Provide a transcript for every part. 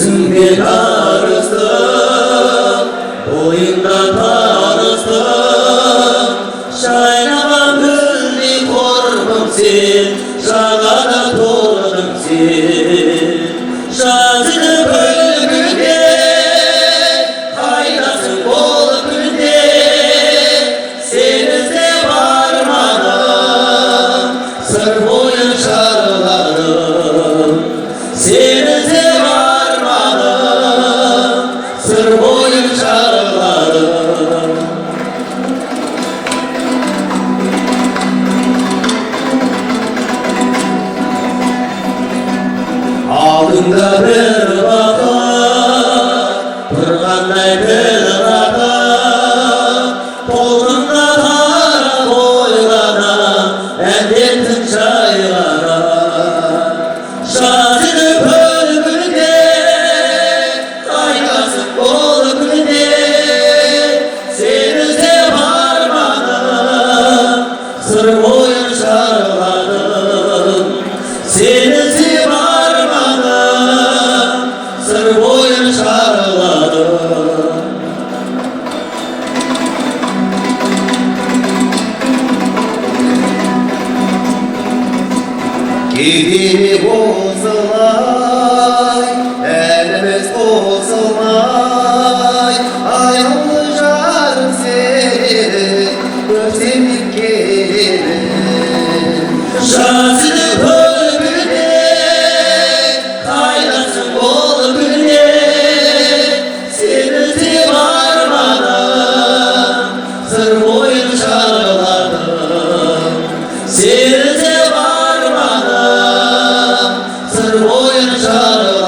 Gözümde tanıştık, oyunda tanıştık. Şaynağa gülli korkum sen, şağada tordum sen. Şazını bülbülde, haydasın bol gülde. Senizde varmadım, sır boyun şarladım. Senizde varmadım, sır boyun şarladım. Aldığında bir vakit, durğanday bir vakit. Kolunda kara boylana, endettin çaylara. Şazını bülbülde, kaynasın bol gülde. Senizde varmadım, sır boyun şarladım. Senizde varmadım, sır boyun şarladım. Gidini bozulay, elimiz bozulay. Ayollu canım seni, özledik gelin. Şazını bülbülde, kaynasın bol gülde. Senizde varmadım, sır boyun şarladım. Senizde varmadım, sır boyun şarladım.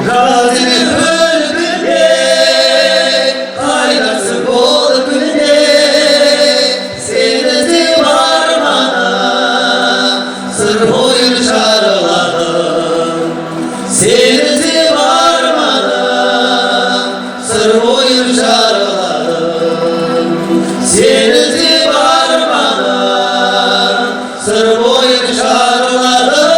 Razini bülbülde, kaynasın bol gülde. Senizde varmadım, sır boyun şarladım. Senizde varmadım, sır boyun şarladım. Senizde varmadım, sır boyun şarladım.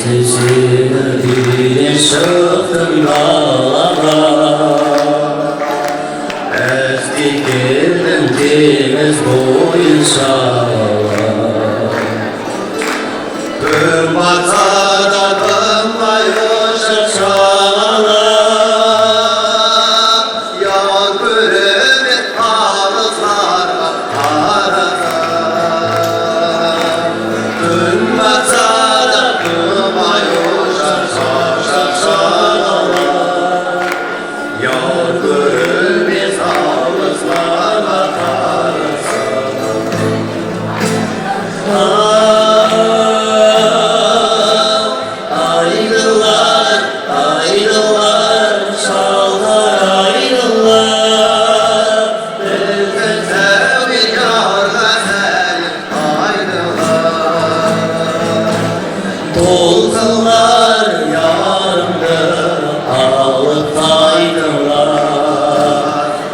Sesine bile şaftım dağlara Eski girdim temiz boyun şağlar Gün batar akımla yaşar çağlar Yağar bölümün ağızlarla arada Gün batar akımla yaşar çağlar Yağar bölümün ağızlarla arada Aydınlar, aydınlar, çağlar aydınlar Ülkede bir yar gazelim aydınlar Dolsunlar yarımdır ağlık aydınlar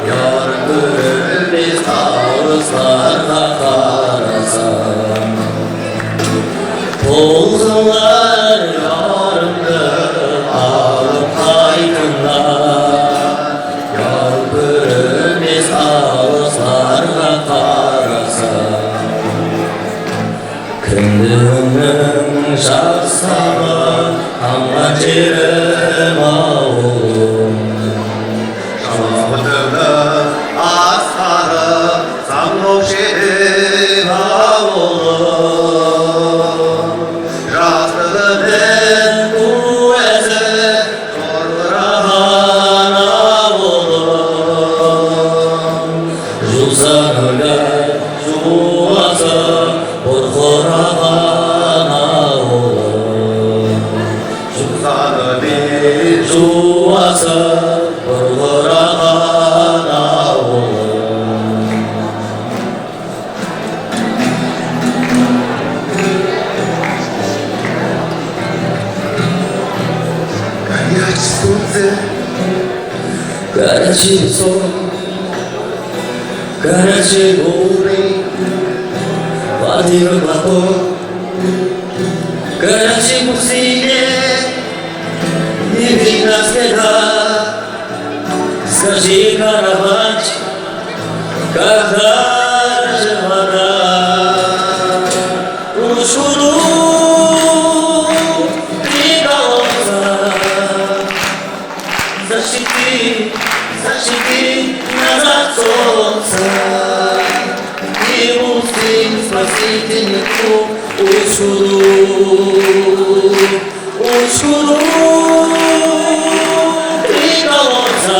Yar görür biz ağızlarla karasan Dolsunlar yarımdır ağlık aydınlar Yar görür biz ağızlarla karasan Kündümün şahsamı anlatırım oğlum Şahmadını asarı sanmoşerim oğlum Rastılının kuvveti zorlahan oğlum Juzanılar juvası Burkurahan oğlum Juzanılar juvası Burkurahan oğlum Горячий сон, горячий бурый, воды в глоток, горячий пустыне, не видно следа. Скажи, караванчик, когда же вода ушуру прикололся? Защити назад солнца И пустынь спасительнику Ушуру прикололся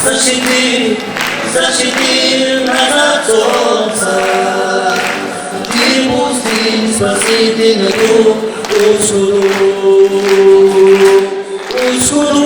Защити защити нас от солнца. И пусти спасительный дух, Учку,